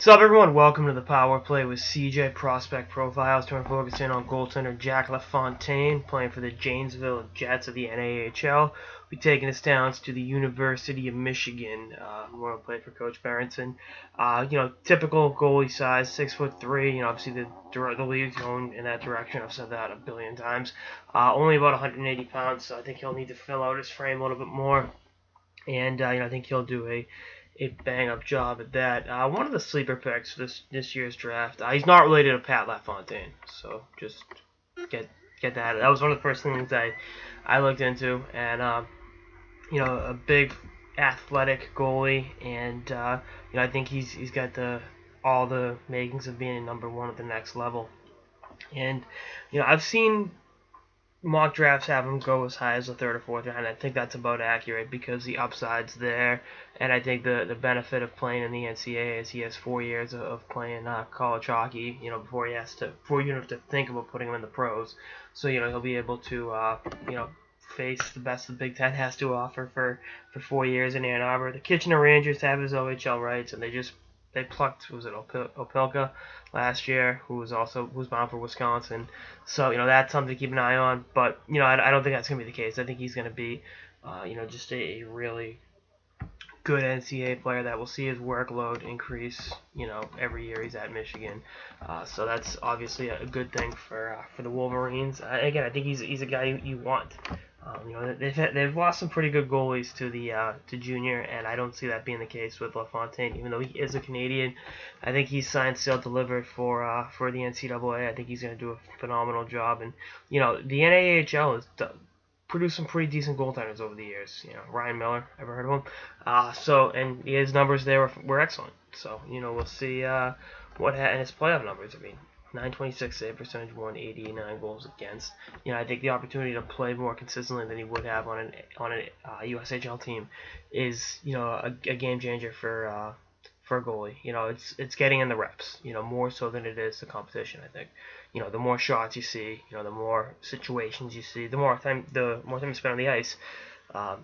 What's up, everyone? Welcome to the Power Play with CJ Prospect Profiles. Turn focus in on goaltender Jack LaFontaine, playing for the Janesville Jets of the NAHL. We're taking us down to the University of Michigan. We're going to play for Coach Berenson. Typical goalie size, 6'3". Obviously the league's going in that direction. I've said that a billion times. Only about 180 pounds, so I think he'll need to fill out his frame a little bit more. And I think he'll do a bang-up job at that. One of the sleeper picks for this year's draft. He's not related to Pat LaFontaine, so just get that. That was one of the first things I looked into, and a big athletic goalie, and I think he's got all the makings of being number one at the next level. And I've seen mock drafts have him go as high as the third or fourth round. I think that's about accurate because the upside's there, and I think the benefit of playing in the NCAA is he has 4 years of playing college hockey. Before you have to think about putting him in the pros. So he'll be able to face the best the Big Ten has to offer for 4 years in Ann Arbor. The Kitchener Rangers have his OHL rights, and they plucked, was it Opelka last year, who's bound for Wisconsin. So that's something to keep an eye on. But I don't think that's gonna be the case. I think he's gonna be just a really good NCAA player that will see his workload increase every year he's at Michigan. So that's obviously a good thing for the Wolverines. Again, I think he's a guy you want. They've lost some pretty good goalies to junior, and I don't see that being the case with LaFontaine. Even though he is a Canadian, I think he's signed, sealed, delivered for the NCAA. I think he's going to do a phenomenal job, and the NAHL has produced some pretty decent goaltenders over the years. Ryan Miller, ever heard of him? And his numbers there were excellent. So we'll see what and his playoff numbers. I mean, 926 save percentage, 189 goals against. I think the opportunity to play more consistently than he would have on a USHL team is a game changer for a goalie. It's getting in the reps. More so than it is the competition. I think. The more shots you see, the more situations you see, the more time you spend on the ice. I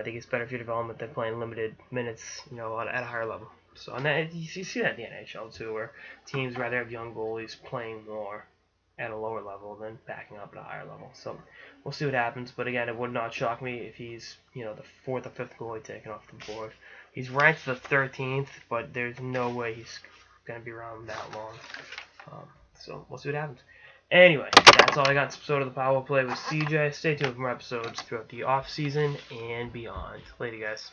think it's better for your development than playing limited minutes. At a higher level. So, and that, you see that in the NHL too, where teams rather have young goalies playing more at a lower level than backing up at a higher level. So we'll see what happens. But again, it would not shock me if he's the fourth or fifth goalie taken off the board. He's ranked the 13th, but there's no way he's going to be around that long. So we'll see what happens. Anyway, that's all I got in this episode of the Power Play with CJ. Stay tuned for more episodes throughout the off season and beyond. Later, guys.